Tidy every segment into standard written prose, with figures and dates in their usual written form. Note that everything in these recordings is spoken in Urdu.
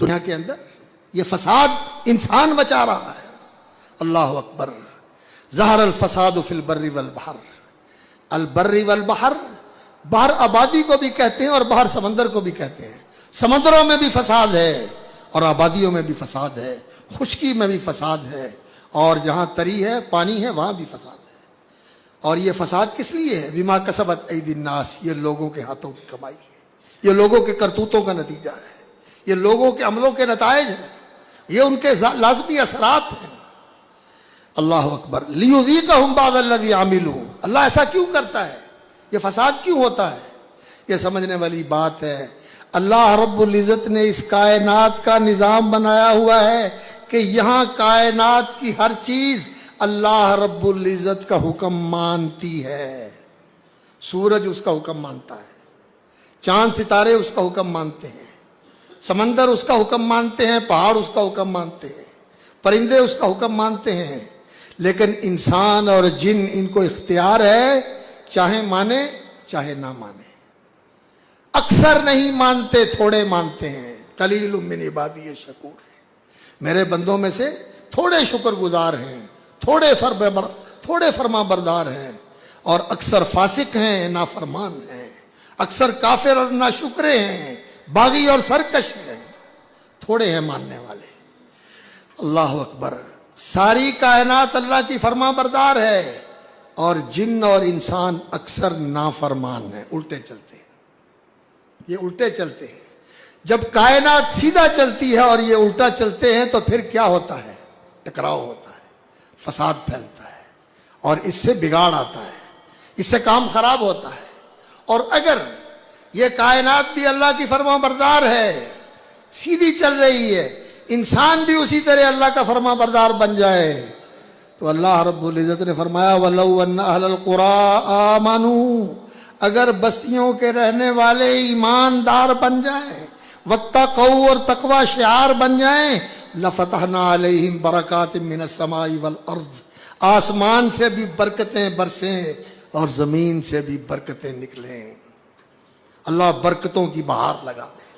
دنیا کے اندر یہ فساد انسان مچا رہا ہے. اللہ اکبر. ظہر الفساد فی البر والبحر. البر والبحر، بحر آبادی کو بھی کہتے ہیں اور بحر سمندر کو بھی کہتے ہیں. سمندروں میں بھی فساد ہے اور آبادیوں میں بھی فساد ہے، خشکی میں بھی فساد ہے، اور جہاں تری ہے پانی ہے وہاں بھی فساد ہے. اور یہ فساد کس لیے ہے؟ بما کسبت ایدی الناس، یہ لوگوں کے ہاتھوں کی کمائی ہے، یہ لوگوں کے کرتوتوں کا نتیجہ ہے، یہ لوگوں کے عملوں کے نتائج ہیں، یہ ان کے لازمی اثرات ہیں. اللہ اکبر. لیذیقہم بعض الذی عملوا. اللہ ایسا کیوں کرتا ہے؟ یہ فساد کیوں ہوتا ہے؟ یہ سمجھنے والی بات ہے. اللہ رب العزت نے اس کائنات کا نظام بنایا ہوا ہے کہ یہاں کائنات کی ہر چیز اللہ رب العزت کا حکم مانتی ہے. سورج اس کا حکم مانتا ہے، چاند ستارے اس کا حکم مانتے ہیں، سمندر اس کا حکم مانتے ہیں، پہاڑ اس کا حکم مانتے ہیں، پرندے اس کا حکم مانتے ہیں. لیکن انسان اور جن، ان کو اختیار ہے، چاہے مانے چاہے نہ مانے. اکثر نہیں مانتے، تھوڑے مانتے ہیں. قلیل من عبادی الشکور. میرے بندوں میں سے تھوڑے شکر گزار ہیں، تھوڑے فرما بردار ہیں، اور اکثر فاسق ہیں، نافرمان ہیں، اکثر کافر اور ناشکرے ہیں، باغی اور سرکش ہیں. تھوڑے ہیں ماننے والے. اللہ اکبر. ساری کائنات اللہ کی فرما بردار ہے، اور جن اور انسان اکثر نافرمان ہیں، الٹے چلتے ہیں. یہ الٹے چلتے ہیں. جب کائنات سیدھا چلتی ہے اور یہ الٹا چلتے ہیں تو پھر کیا ہوتا ہے؟ ٹکراؤ ہوتا ہے، فساد پھیلتا ہے، اور اس سے بگاڑ آتا ہے، اس سے کام خراب ہوتا ہے. اور اگر یہ کائنات بھی اللہ کی فرما بردار ہے، سیدھی چل رہی ہے، انسان بھی اسی طرح اللہ کا فرما بردار بن جائے، تو اللہ رب العزت نے فرمایا وَلَوْ أَنَّ أَهْلَ الْقُرَىٰ آمَنُوا، اگر بستیوں کے رہنے والے ایماندار بن جائیں، وَاتَّقَوْا، اور تقوی شعار بن جائیں، لَفَتَحْنَا عَلَيْهِمْ بَرَكَاتٍ مِّنَ السَّمَاءِ وَالْأَرْضِ، آسمان سے بھی برکتیں برسیں اور زمین سے بھی برکتیں نکلیں. اللہ برکتوں کی بہار لگا دے،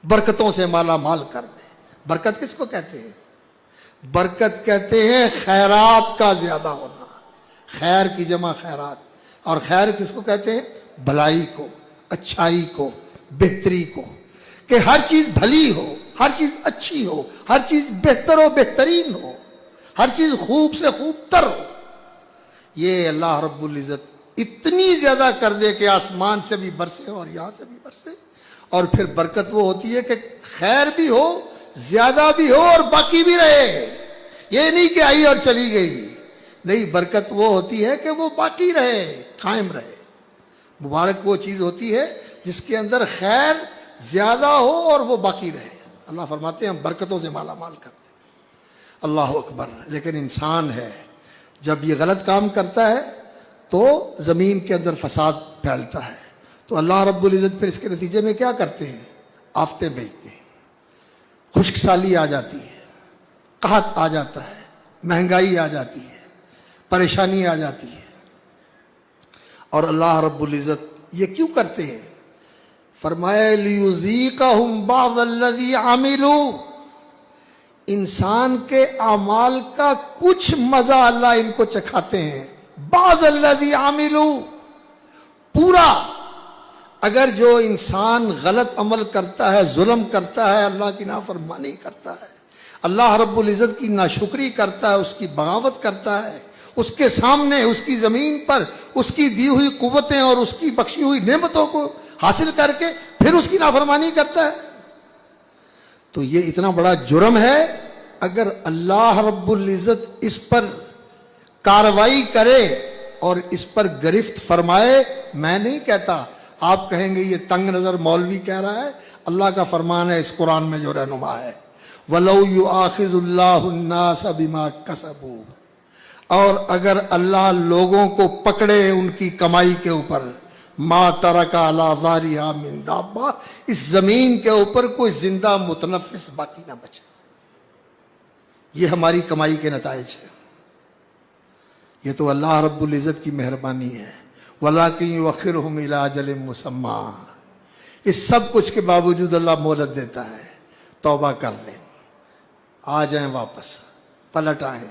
برکتوں سے مالا مال کر دے. برکت کس کو کہتے ہیں؟ برکت کہتے ہیں خیرات کا زیادہ ہونا. خیر کی جمع خیرات. اور خیر کس کو کہتے ہیں؟ بھلائی کو، اچھائی کو، بہتری کو، کہ ہر چیز بھلی ہو، ہر چیز اچھی ہو، ہر چیز بہتر و بہترین ہو، ہر چیز خوب سے خوب تر ہو. یہ اللہ رب العزت اتنی زیادہ کر دے کہ آسمان سے بھی برسے اور یہاں سے بھی برسے. اور پھر برکت وہ ہوتی ہے کہ خیر بھی ہو، زیادہ بھی ہو، اور باقی بھی رہے. یہ نہیں کہ آئی اور چلی گئی. نہیں، برکت وہ ہوتی ہے کہ وہ باقی رہے، قائم رہے. مبارک وہ چیز ہوتی ہے جس کے اندر خیر زیادہ ہو اور وہ باقی رہے. اللہ فرماتے ہیں ہم برکتوں سے مالا مال کرتے ہیں. اللہ اکبر. لیکن انسان ہے، جب یہ غلط کام کرتا ہے تو زمین کے اندر فساد پھیلتا ہے. تو اللہ رب العزت پھر اس کے نتیجے میں کیا کرتے ہیں؟ آفتیں بھیجتے ہیں، خشک سالی آ جاتی ہے، قحط آ جاتا ہے، مہنگائی آ جاتی ہے، پریشانی آ جاتی ہے. اور اللہ رب العزت یہ کیوں کرتے ہیں؟ فرمایا لیذیقہم بعض الذی عملوا. انسان کے اعمال کا کچھ مزہ اللہ ان کو چکھاتے ہیں. بعض الذی عملوا، پورا. اگر جو انسان غلط عمل کرتا ہے، ظلم کرتا ہے، اللہ کی نافرمانی کرتا ہے، اللہ رب العزت کی ناشکری کرتا ہے، اس کی بغاوت کرتا ہے، اس کے سامنے، اس کی زمین پر اس کی دی ہوئی قوتیں اور اس کی بخشی ہوئی نعمتوں کو حاصل کر کے پھر اس کی نافرمانی کرتا ہے، تو یہ اتنا بڑا جرم ہے. اگر اللہ رب العزت اس پر کارروائی کرے اور اس پر گرفت فرمائے، میں نہیں کہتا، آپ کہیں گے یہ تنگ نظر مولوی کہہ رہا ہے. اللہ کا فرمان ہے اس قرآن میں جو رہنما ہے، وَلَوْ يُؤَاخِذُ اللَّهُ النَّاسَ بِمَا كَسَبُوا، اور اگر اللہ لوگوں کو پکڑے ان کی کمائی کے اوپر، مَا تَرَكَ عَلَىٰ ظَهْرِهَا مِن دَابَّةٍ، اس زمین کے اوپر کوئی زندہ متنفس باقی نہ بچے. یہ ہماری کمائی کے نتائج ہیں. یہ تو اللہ رب العزت کی مہربانی ہے. وَلَٰكِن يُؤَخِّرُهُمْ إِلَىٰ أَجَلٍ مُّسَمًّى. اس سب کچھ کے باوجود اللہ مہلت دیتا ہے توبہ کر لیں، آ جائیں واپس، پلٹ آئیں،